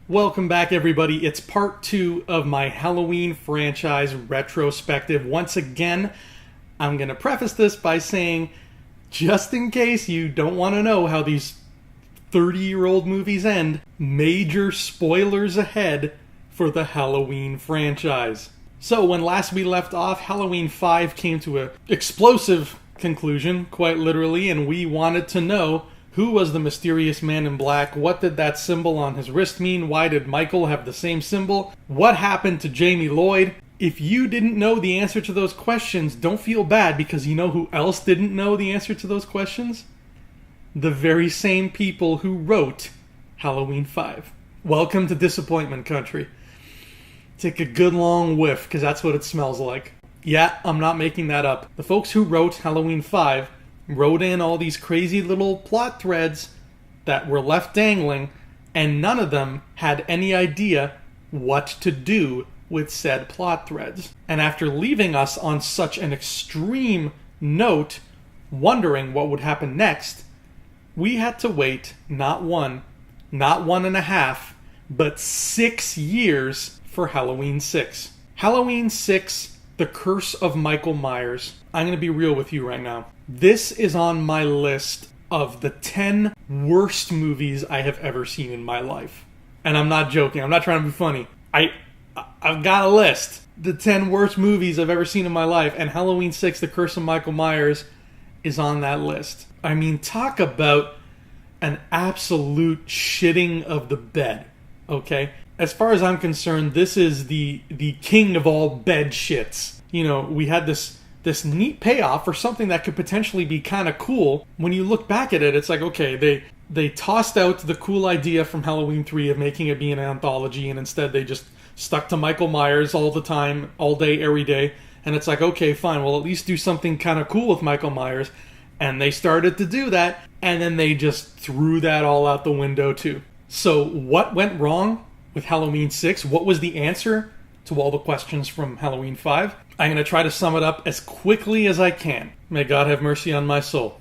Welcome back, everybody. It's part 2 of my Halloween franchise retrospective. Once again, I'm going to preface this by saying, just in case you don't want to know how these 30-year-old movies end, major spoilers ahead for the Halloween franchise. So when last we left off, Halloween 5 came to an explosive conclusion, quite literally, and we wanted to know who was the mysterious man in black? What did that symbol on his wrist mean? Why did Michael have the same symbol? What happened to Jamie Lloyd? If you didn't know the answer to those questions, don't feel bad, because you know who else didn't know the answer to those questions? The very same people who wrote Halloween 5. Welcome to disappointment country. Take a good long whiff, because that's what it smells like. Yeah, I'm not making that up. The folks who wrote Halloween 5 wrote in all these crazy little plot threads that were left dangling, and none of them had any idea what to do with said plot threads. And after leaving us on such an extreme note, wondering what would happen next, we had to wait not 1.5, but 6 years for Halloween 6. Halloween 6, The Curse of Michael Myers. I'm going to be real with you right now. This is on my list of the 10 worst movies I have ever seen in my life. And I'm not joking. I'm not trying to be funny. I've got a list. The 10 worst movies I've ever seen in my life. And Halloween 6, The Curse of Michael Myers, is on that list. I mean, talk about an absolute shitting of the bed. Okay? As far as I'm concerned, this is the king of all bed shits. You know, we had this neat payoff for something that could potentially be kind of cool. When you look back at it, it's like, okay, they tossed out the cool idea from Halloween 3 of making it be an anthology, and instead they just stuck to Michael Myers all the time, all day, every day. And it's like, okay, fine, we'll at least do something kind of cool with Michael Myers. And they started to do that, and then they just threw that all out the window too. So what went wrong with Halloween 6? What was the answer to all the questions from Halloween 5? I'm going to try to sum it up as quickly as I can. May God have mercy on my soul.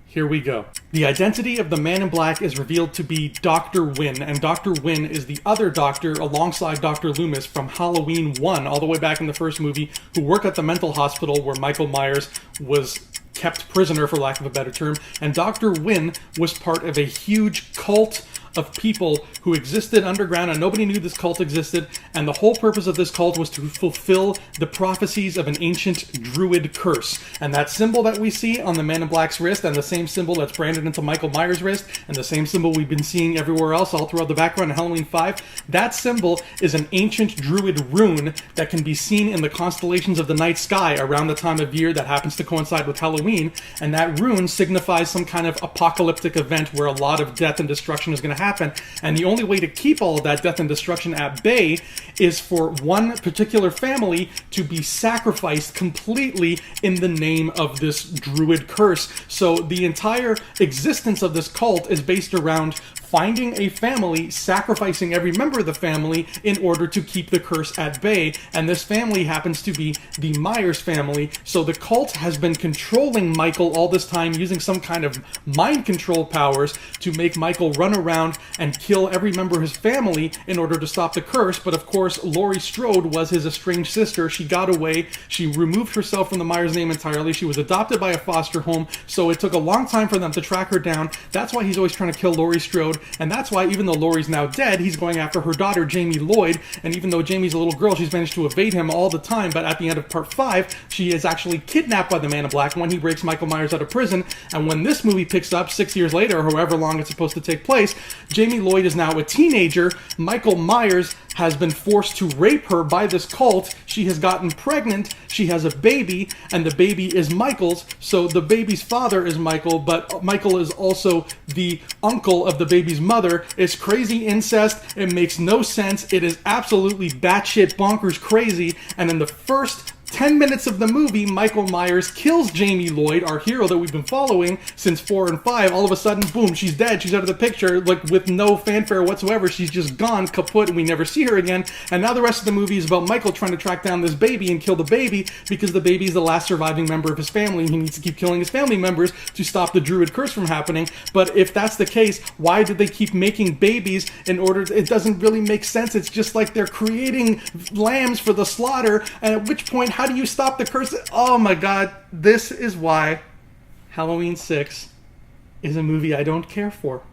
Here we go. The identity of the man in black is revealed to be Dr. Wynn, and Dr. Wynn is the other doctor alongside Dr. Loomis from Halloween 1, all the way back in the first movie, who work at the mental hospital where Michael Myers was kept prisoner, for lack of a better term, and Dr. Wynn was part of a huge cult of people who existed underground, and nobody knew this cult existed, and the whole purpose of this cult was to fulfill the prophecies of an ancient druid curse. And that symbol that we see on the Man in Black's wrist, and the same symbol that's branded into Michael Myers' wrist, and the same symbol we've been seeing everywhere else all throughout the background in Halloween 5, that symbol is an ancient druid rune that can be seen in the constellations of the night sky around the time of year that happens to coincide with Halloween, and that rune signifies some kind of apocalyptic event where a lot of death and destruction is going to happen. And the only way to keep all of that death and destruction at bay is for one particular family to be sacrificed completely in the name of this druid curse. So the entire existence of this cult is based around finding a family, sacrificing every member of the family in order to keep the curse at bay. And this family happens to be the Myers family. So the cult has been controlling Michael all this time, using some kind of mind control powers to make Michael run around and kill every member of his family in order to stop the curse. But of course, Laurie Strode was his estranged sister. She got away. She removed herself from the Myers name entirely. She was adopted by a foster home. So it took a long time for them to track her down. That's why he's always trying to kill Laurie Strode. And that's why, even though Laurie's now dead, he's going after her daughter, Jamie Lloyd. And even though Jamie's a little girl, she's managed to evade him all the time. But at the end of part 5, she is actually kidnapped by the Man in Black when he breaks Michael Myers out of prison. And when this movie picks up 6 years later, or however long it's supposed to take place, Jamie Lloyd is now a teenager. Michael Myers has been forced to rape her by this cult. She has gotten pregnant. She has a baby, and the baby is Michael's. So the baby's father is Michael, but Michael is also the uncle of the baby's mother. It's crazy incest. It makes no sense. It is absolutely batshit bonkers crazy. And in the first 10 minutes of the movie, Michael Myers kills Jamie Lloyd, our hero that we've been following since 4 and 5. All of a sudden, boom, she's dead. She's out of the picture, like with no fanfare whatsoever. She's just gone, kaput, and we never see her again. And now the rest of the movie is about Michael trying to track down this baby and kill the baby because the baby is the last surviving member of his family, and he needs to keep killing his family members to stop the druid curse from happening. But if that's the case, why did they keep making babies in order to, it doesn't really make sense. It's just like they're creating lambs for the slaughter, and at which point, how do you stop the curse? Oh my god, this is why Halloween 6 is a movie I don't care for.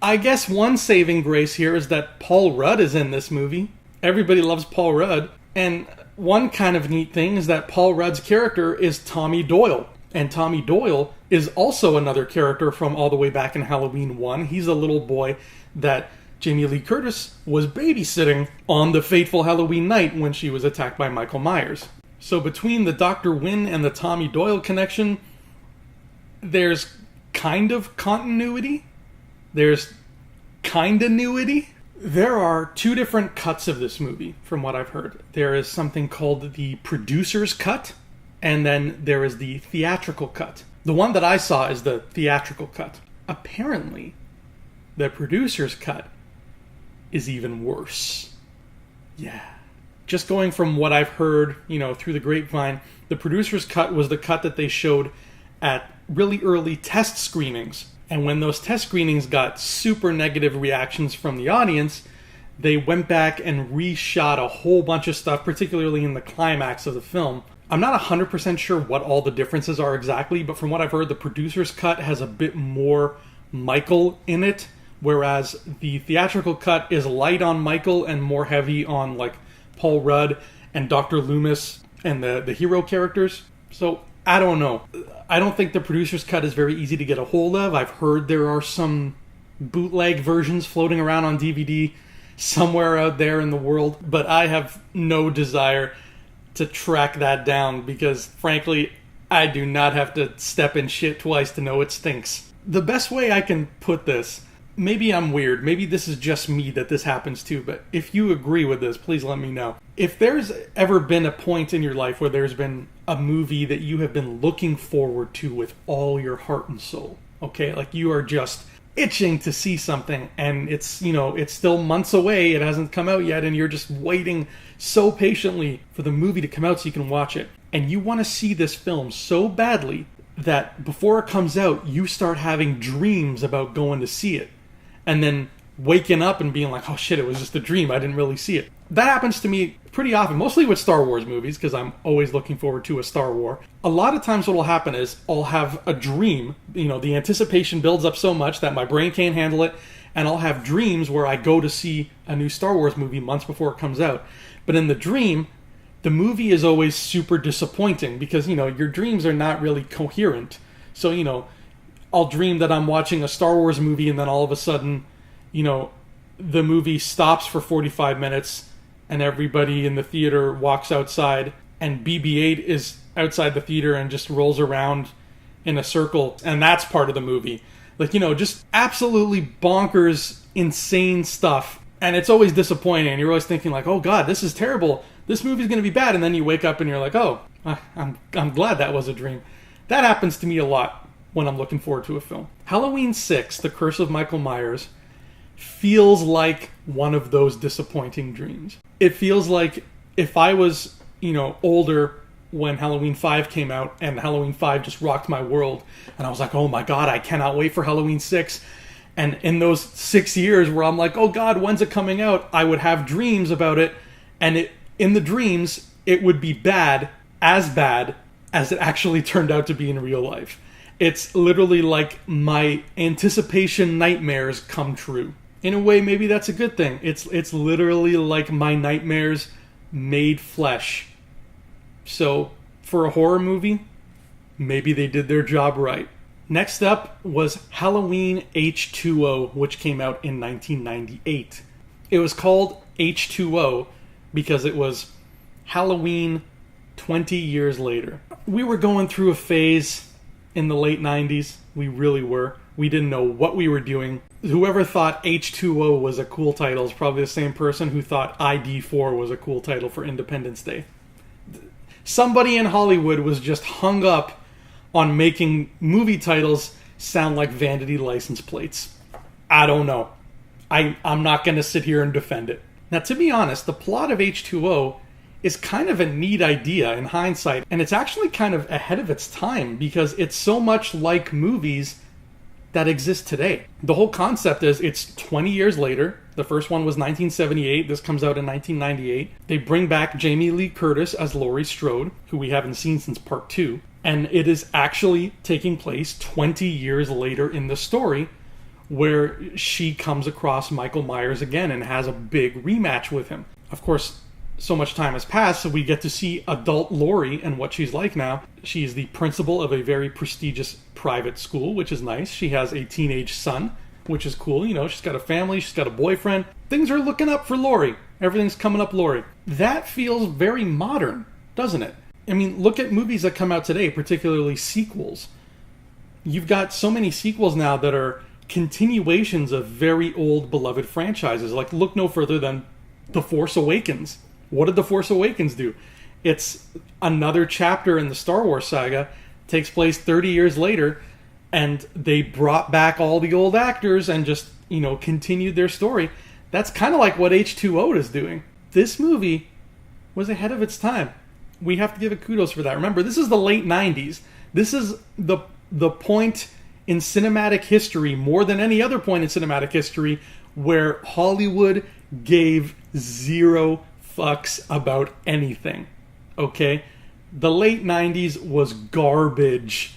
I guess one saving grace here is that Paul Rudd is in this movie. Everybody loves Paul Rudd. And one kind of neat thing is that Paul Rudd's character is Tommy Doyle. And Tommy Doyle is also another character from all the way back in Halloween 1. He's a little boy that Jamie Lee Curtis was babysitting on the fateful Halloween night when she was attacked by Michael Myers. So between the Dr. Wynn and the Tommy Doyle connection, there's kind of continuity. There's kind-of-nuity. There are 2 different cuts of this movie, from what I've heard. There is something called the producer's cut, and then there is the theatrical cut. The one that I saw is the theatrical cut. Apparently, the producer's cut is even worse. Yeah. Just going from what I've heard, through the grapevine, the producer's cut was the cut that they showed at really early test screenings. And when those test screenings got super negative reactions from the audience, they went back and reshot a whole bunch of stuff, particularly in the climax of the film. I'm not 100% sure what all the differences are exactly, but from what I've heard, the producer's cut has a bit more Michael in it, whereas the theatrical cut is light on Michael and more heavy on, like, Paul Rudd and Dr. Loomis and the hero characters. So, I don't know. I don't think the producer's cut is very easy to get a hold of. I've heard there are some bootleg versions floating around on DVD somewhere out there in the world, but I have no desire to track that down because, frankly, I do not have to step in shit twice to know it stinks. The best way I can put this, maybe I'm weird, maybe this is just me that this happens to, but if you agree with this, please let me know. If there's ever been a point in your life where there's been a movie that you have been looking forward to with all your heart and soul, okay, like you are just itching to see something and it's, it's still months away, it hasn't come out yet, and you're just waiting so patiently for the movie to come out so you can watch it, and you want to see this film so badly that before it comes out, you start having dreams about going to see it. And then waking up and being like, oh shit, it was just a dream, I didn't really see it. That happens to me pretty often, mostly with Star Wars movies, because I'm always looking forward to a Star War. A lot of times what will happen is I'll have a dream, the anticipation builds up so much that my brain can't handle it, and I'll have dreams where I go to see a new Star Wars movie months before it comes out. But in the dream, the movie is always super disappointing, because, your dreams are not really coherent. So, I'll dream that I'm watching a Star Wars movie and then all of a sudden, the movie stops for 45 minutes and everybody in the theater walks outside and BB-8 is outside the theater and just rolls around in a circle, and that's part of the movie. Like, just absolutely bonkers, insane stuff. And it's always disappointing. You're always thinking like, oh god, this is terrible. This movie's going to be bad. And then you wake up and you're like, oh, I'm glad that was a dream. That happens to me a lot when I'm looking forward to a film. Halloween 6, The Curse of Michael Myers, feels like one of those disappointing dreams. It feels like if I was, older when Halloween 5 came out and Halloween 5 just rocked my world, and I was like, oh my god, I cannot wait for Halloween 6. And in those 6 years where I'm like, oh god, when's it coming out? I would have dreams about it, and in the dreams, it would be bad as it actually turned out to be in real life. It's literally like my anticipation nightmares come true. In a way, maybe that's a good thing. It's literally like my nightmares made flesh. So, for a horror movie, maybe they did their job right. Next up was Halloween H2O, which came out in 1998. It was called H2O because it was Halloween 20 years later. We were going through a phase in the late 90s. We really were. We didn't know what we were doing. Whoever thought H2O was a cool title is probably the same person who thought ID4 was a cool title for Independence Day. Somebody in Hollywood was just hung up on making movie titles sound like vanity license plates. I don't know. I'm not going to sit here and defend it. Now, to be honest, the plot of H2O is kind of a neat idea in hindsight, and it's actually kind of ahead of its time because it's so much like movies that exist today. The whole concept is it's 20 years later. The first one was 1978. This comes out in 1998. They bring back Jamie Lee Curtis as Laurie Strode, who we haven't seen since part 2. And it is actually taking place 20 years later in the story, where she comes across Michael Myers again and has a big rematch with him. Of course, so much time has passed, so we get to see adult Laurie and what she's like now. She is the principal of a very prestigious private school, which is nice. She has a teenage son, which is cool. You know, she's got a family, she's got a boyfriend. Things are looking up for Laurie. Everything's coming up Laurie. That feels very modern, doesn't it? I mean, look at movies that come out today, particularly sequels. You've got so many sequels now that are continuations of very old beloved franchises. Like, look no further than The Force Awakens. What did The Force Awakens do? It's another chapter in the Star Wars saga, takes place 30 years later, and they brought back all the old actors and just, you know, continued their story. That's kind of like what H2O is doing. This movie was ahead of its time. We have to give it kudos for that. Remember, this is the late 90s. This is the point in cinematic history, more than any other point in cinematic history, where Hollywood gave zero fucks about anything. Okay? The late 90s was garbage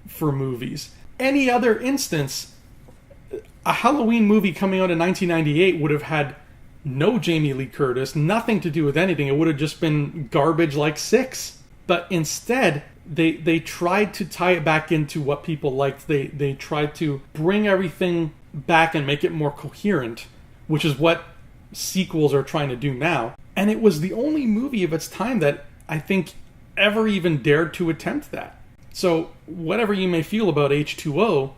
for movies. Any other instance, a Halloween movie coming out in 1998 would have had no Jamie Lee Curtis, nothing to do with anything. It would have just been garbage like Six. But instead, they tried to tie it back into what people liked. They tried to bring everything back and make it more coherent, which is what sequels are trying to do now. And it was the only movie of its time that I think ever even dared to attempt that. So whatever you may feel about H2O,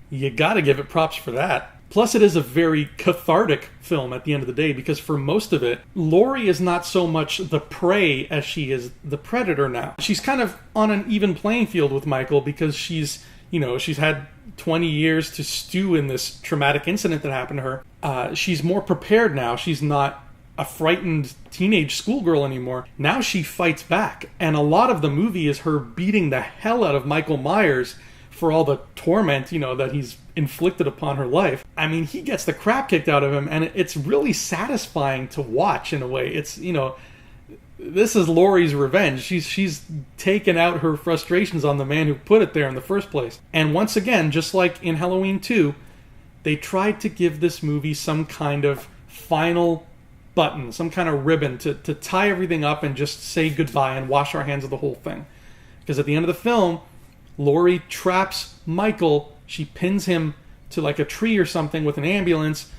you gotta give it props for that. Plus, it is a very cathartic film at the end of the day, because for most of it, Laurie is not so much the prey as she is the predator now. She's kind of on an even playing field with Michael because she's had 20 years to stew in this traumatic incident that happened to her. She's more prepared now. She's not a frightened teenage schoolgirl anymore. Now she fights back. And a lot of the movie is her beating the hell out of Michael Myers for all the torment, that he's inflicted upon her life. I mean, he gets the crap kicked out of him, and it's really satisfying to watch in a way. It's, this is Laurie's revenge. She's taken out her frustrations on the man who put it there in the first place. And once again, just like in Halloween 2, they tried to give this movie some kind of final button, some kind of ribbon to tie everything up and just say goodbye and wash our hands of the whole thing. Because at the end of the film, Laurie traps Michael. She pins him to like a tree or something with an ambulance,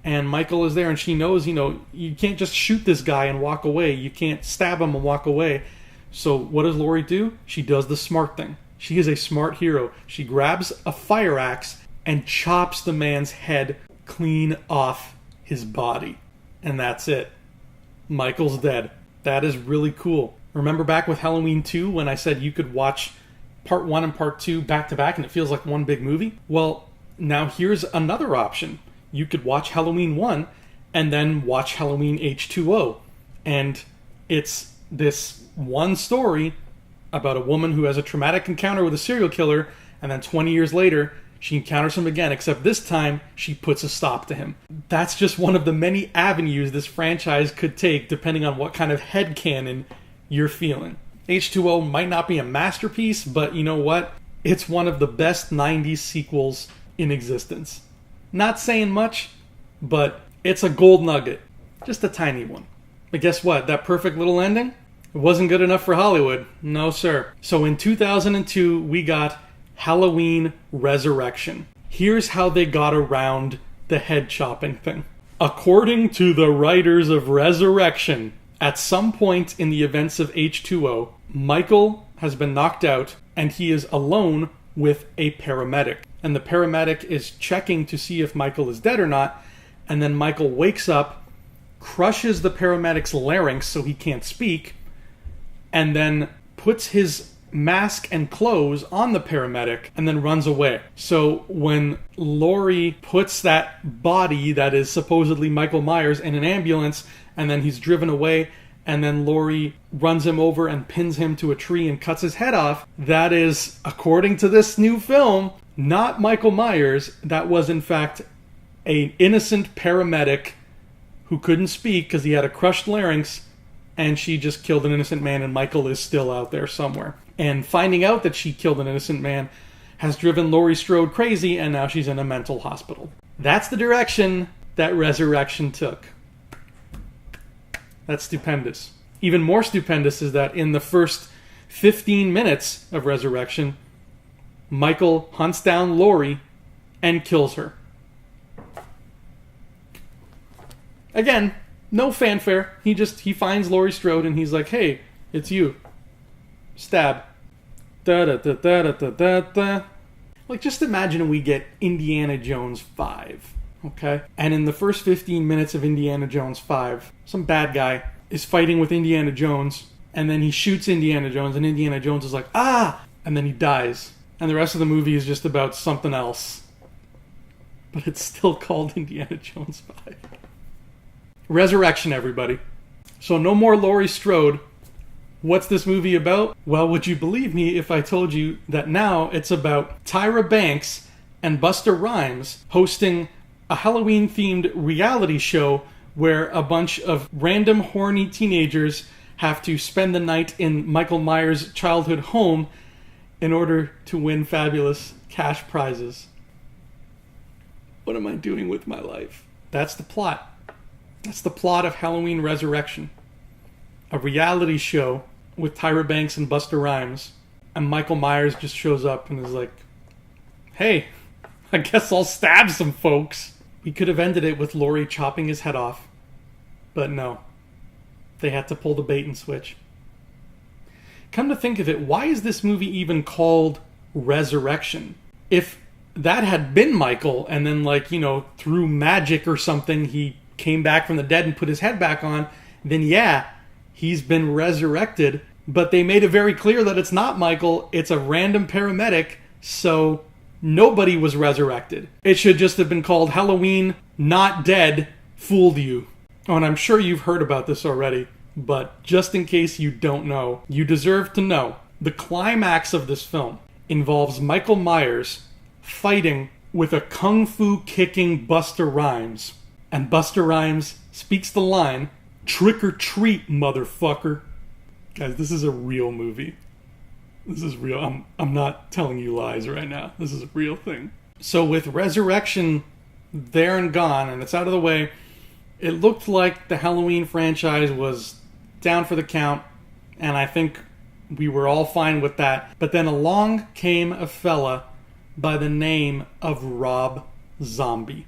and Michael is there, and she knows, you can't just shoot this guy and walk away. You can't stab him and walk away. So what does Laurie do? She does the smart thing. She is a smart hero. She grabs a fire axe and chops the man's head clean off his body. And that's it. Michael's dead. That is really cool. Remember back with Halloween 2 when I said you could watch Part 1 and Part 2 back to back and it feels like one big movie? Well, now here's another option. You could watch Halloween 1 and then watch Halloween H2O. And it's this one story about a woman who has a traumatic encounter with a serial killer, and then 20 years later, she encounters him again, except this time, she puts a stop to him. That's just one of the many avenues this franchise could take, depending on what kind of headcanon you're feeling. H2O might not be a masterpiece, but you know what? It's one of the best 90s sequels in existence. Not saying much, but it's a gold nugget. Just a tiny one. But guess what? That perfect little ending? It wasn't good enough for Hollywood. No, sir. So in 2002, we got Halloween Resurrection. Here's how they got around the head chopping thing. According to the writers of Resurrection, at some point in the events of H2O, Michael has been knocked out and he is alone with a paramedic. And the paramedic is checking to see if Michael is dead or not. And then Michael wakes up, crushes the paramedic's larynx so he can't speak, and then puts his mask and clothes on the paramedic and then runs away. So when Laurie puts that body that is supposedly Michael Myers in an ambulance, and then he's driven away, and then Laurie runs him over and pins him to a tree and cuts his head off, that is, according to this new film, not Michael Myers. That was in fact an innocent paramedic who couldn't speak because he had a crushed larynx, and she just killed an innocent man, and Michael is still out there somewhere. And finding out that she killed an innocent man has driven Laurie Strode crazy, and now she's in a mental hospital. That's the direction that Resurrection took. That's stupendous. Even more stupendous is that in the first 15 minutes of Resurrection, Michael hunts down Laurie and kills her. Again, no fanfare. He finds Laurie Strode and he's like, "Hey, it's you." Stab. Da-da-da-da-da-da-da. Like, just imagine we get Indiana Jones 5, okay? And in the first 15 minutes of Indiana Jones 5, some bad guy is fighting with Indiana Jones, and then he shoots Indiana Jones, and Indiana Jones is like, "Ah!" And then he dies. And the rest of the movie is just about something else. But it's still called Indiana Jones 5. Resurrection, everybody. So no more Laurie Strode. What's this movie about? Well, would you believe me if I told you that now it's about Tyra Banks and Busta Rhymes hosting a Halloween-themed reality show where a bunch of random horny teenagers have to spend the night in Michael Myers' childhood home in order to win fabulous cash prizes. What am I doing with my life? That's the plot. That's the plot of Halloween Resurrection. A reality show with Tyra Banks and Busta Rhymes. And Michael Myers just shows up and is like, "Hey, I guess I'll stab some folks." We could have ended it with Laurie chopping his head off. But no. They had to pull the bait and switch. Come to think of it, why is this movie even called Resurrection? If that had been Michael, and then, like, you know, through magic or something, he came back from the dead and put his head back on, then yeah, he's been resurrected. But they made it very clear that it's not Michael, it's a random paramedic, so nobody was resurrected. It should just have been called Halloween Not Dead Fooled You. Oh, and I'm sure you've heard about this already, but just in case you don't know, you deserve to know. The climax of this film involves Michael Myers fighting with a kung fu kicking Busta Rhymes. And Busta Rhymes speaks the line, "Trick or treat, motherfucker." Guys, this is a real movie. This is real. I'm not telling you lies right now. This is a real thing. So with Resurrection there and gone, and it's out of the way, it looked like the Halloween franchise was down for the count, and I think we were all fine with that. But then along came a fella by the name of Rob Zombie.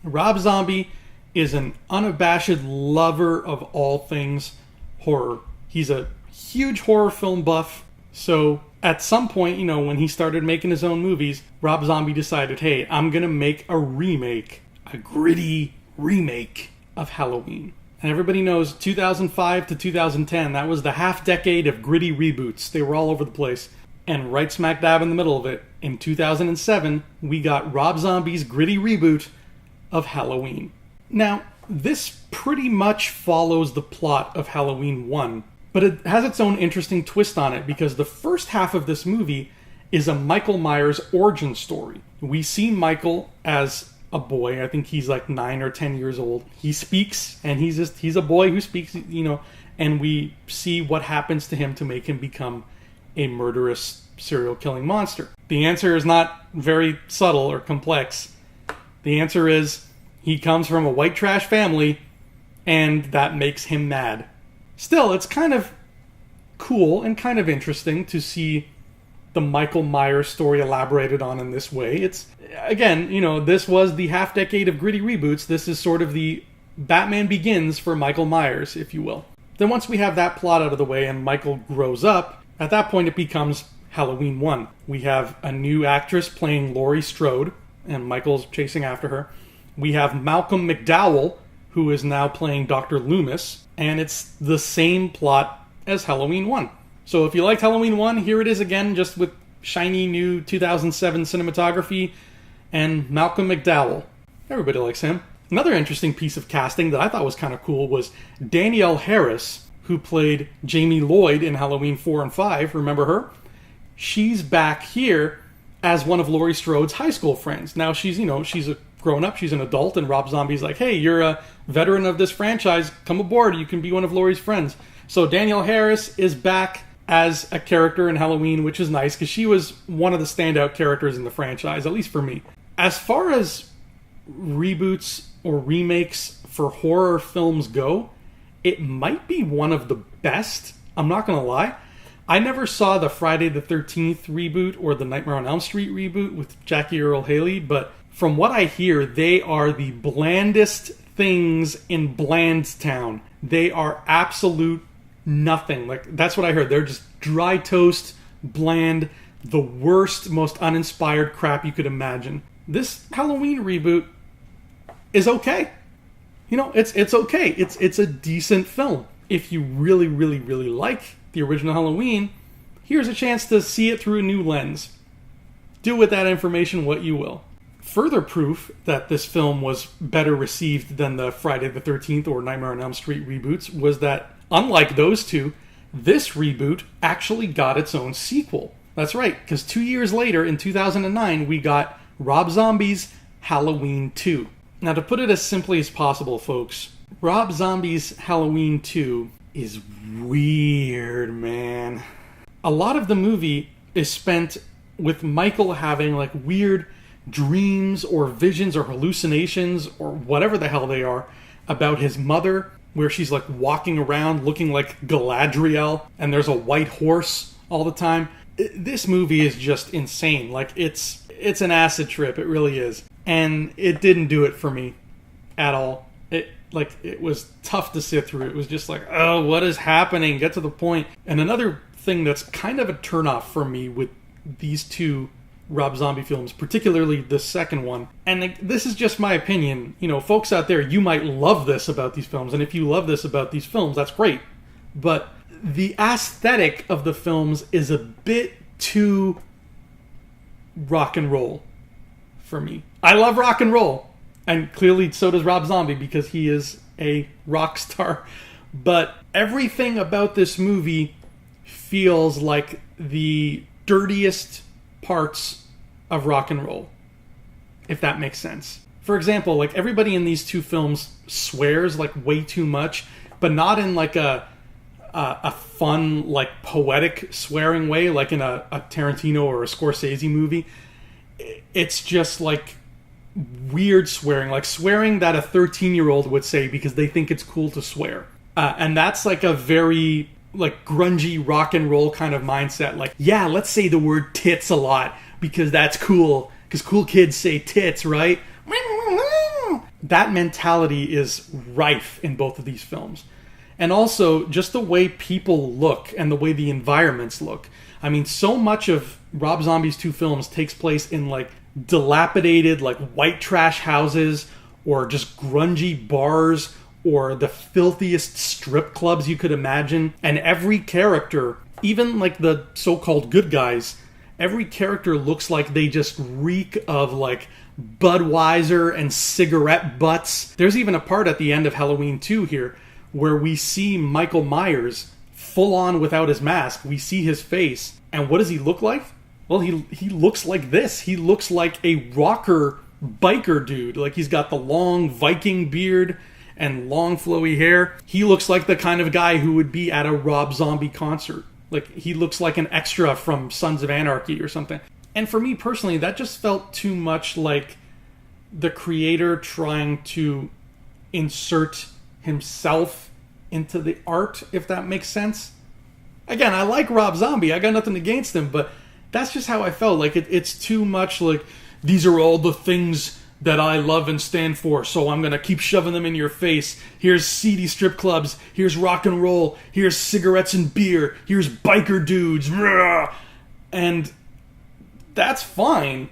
Rob Zombie is an unabashed lover of all things horror. He's a huge horror film buff. So at some point, you know, when he started making his own movies, Rob Zombie decided, hey, I'm going to make a remake, a gritty remake of Halloween. And everybody knows 2005 to 2010, that was the half decade of gritty reboots. They were all over the place. And right smack dab in the middle of it, in 2007, we got Rob Zombie's gritty reboot of Halloween. Now, this pretty much follows the plot of Halloween 1, but it has its own interesting twist on it because the first half of this movie is a Michael Myers origin story. We see Michael as a boy. I think he's like 9 or 10 years old. He speaks, and he's a boy who speaks, you know, and we see what happens to him to make him become a murderous serial killing monster. The answer is not very subtle or complex. The answer is he comes from a white trash family, and that makes him mad. Still, it's kind of cool and kind of interesting to see the Michael Myers story elaborated on in this way. It's, again, you know, this was the half decade of gritty reboots. This is sort of the Batman Begins for Michael Myers, if you will. Then once we have that plot out of the way and Michael grows up, at that point it becomes Halloween 1. We have a new actress playing Laurie Strode, and Michael's chasing after her. We have Malcolm McDowell, who is now playing Dr. Loomis, and it's the same plot as Halloween 1. So if you liked Halloween 1, here it is again, just with shiny new 2007 cinematography and Malcolm McDowell. Everybody likes him. Another interesting piece of casting that I thought was kind of cool was Danielle Harris, who played Jamie Lloyd in Halloween 4 and 5. Remember her? She's back here as one of Laurie Strode's high school friends. Now she's a grown-up, she's an adult, and Rob Zombie's like, hey, you're a veteran of this franchise, come aboard, you can be one of Laurie's friends. So Danielle Harris is back as a character in Halloween, which is nice, because she was one of the standout characters in the franchise, at least for me. As far as reboots or remakes for horror films go, it might be one of the best. I'm not going to lie. I never saw the Friday the 13th reboot or the Nightmare on Elm Street reboot with Jackie Earle Haley, but from what I hear, they are the blandest things in Blandtown. They are absolute nothing. Like, that's what I heard. They're just dry toast, bland, the worst, most uninspired crap you could imagine. This Halloween reboot is okay. It's okay. It's a decent film. If you really, really, really like the original Halloween, here's a chance to see it through a new lens. Do with that information what you will. Further proof that this film was better received than the Friday the 13th or Nightmare on Elm Street reboots was that, unlike those two, this reboot actually got its own sequel. That's right, because 2 years later, in 2009, we got Rob Zombie's Halloween 2. Now, to put it as simply as possible, folks, Rob Zombie's Halloween 2 is weird, man. A lot of the movie is spent with Michael having, like, weird dreams or visions or hallucinations or whatever the hell they are about his mother, where she's, like, walking around looking like Galadriel, and there's a white horse all the time. This movie is just insane. Like, it's an acid trip. It really is. And it didn't do it for me at all. It was tough to sit through. It was just like, oh, what is happening? Get to the point. And another thing that's kind of a turnoff for me with these two Rob Zombie films, particularly the second one, and this is just my opinion. Folks out there, you might love this about these films, and if you love this about these films, that's great. But the aesthetic of the films is a bit too rock and roll for me. I love rock and roll, and clearly so does Rob Zombie because he is a rock star. But everything about this movie feels like the dirtiest parts of rock and roll, if that makes sense. For example, like, everybody in these two films swears like way too much, but not in like a fun, like, poetic swearing way, like in a Tarantino or a Scorsese movie. It's just like weird swearing, like swearing that a 13-year-old would say because they think it's cool to swear. And that's like a very, like, grungy rock and roll kind of mindset. Like, yeah, let's say the word tits a lot because that's cool, because cool kids say tits, right? That mentality is rife in both of these films. And also, just the way people look and the way the environments look. I mean, so much of Rob Zombie's two films takes place in, like, dilapidated, like, white trash houses, or just grungy bars, or the filthiest strip clubs you could imagine. And every character, even, like, the so-called good guys, every character looks like they just reek of, like, Budweiser and cigarette butts. There's even a part at the end of Halloween 2 here where we see Michael Myers full on without his mask. We see his face. And what does he look like? Well, he looks like this. He looks like a rocker biker dude. Like, he's got the long Viking beard and long flowy hair. He looks like the kind of guy who would be at a Rob Zombie concert. Like, he looks like an extra from Sons of Anarchy or something. And for me personally, that just felt too much like the creator trying to insert himself into the art, if that makes sense. Again, I like Rob Zombie. I got nothing against him, but that's just how I felt. Like, it's too much like, these are all the things that I love and stand for, so I'm going to keep shoving them in your face. Here's seedy strip clubs. Here's rock and roll. Here's cigarettes and beer. Here's biker dudes. And that's fine.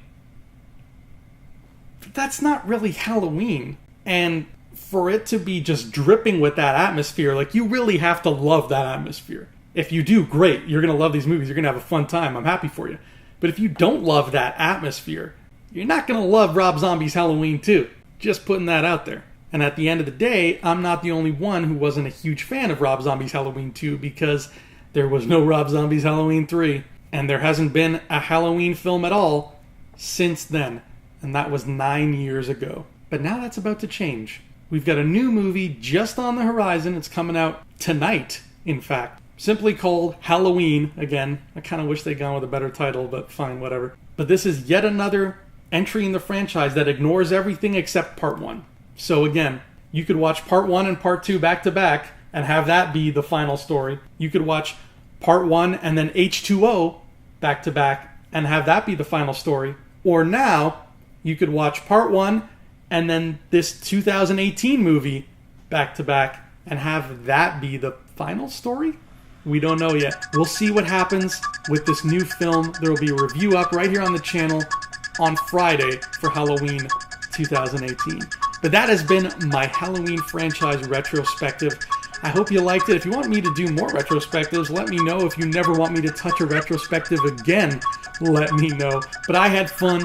But that's not really Halloween. And for it to be just dripping with that atmosphere, like, you really have to love that atmosphere. If you do, great. You're going to love these movies. You're going to have a fun time. I'm happy for you. But if you don't love that atmosphere, you're not going to love Rob Zombie's Halloween 2. Just putting that out there. And at the end of the day, I'm not the only one who wasn't a huge fan of Rob Zombie's Halloween 2 because there was no Rob Zombie's Halloween 3. And there hasn't been a Halloween film at all since then. And that was 9 years ago. But now that's about to change. We've got a new movie just on the horizon. It's coming out tonight, in fact. Simply called Halloween. Again, I kind of wish they'd gone with a better title, but fine, whatever. But this is yet another entry in the franchise that ignores everything except part 1. So again, you could watch part 1 and part 2 back to back and have that be the final story. You could watch part 1 and then H2O back to back and have that be the final story. Or now, you could watch part 1 and then this 2018 movie back to back and have that be the final story? We don't know yet. We'll see what happens with this new film. There will be a review up right here on the channel on Friday for Halloween 2018. But that has been my Halloween franchise retrospective. I hope you liked it. If you want me to do more retrospectives, let me know. If you never want me to touch a retrospective again, let me know. But I had fun.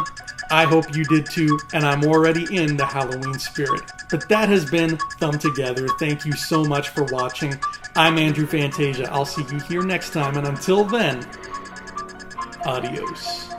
I hope you did too, and I'm already in the Halloween spirit. But that has been Thumb Together. Thank you so much for watching. I'm Andrew Fantasia. I'll see you here next time, and until then, adios.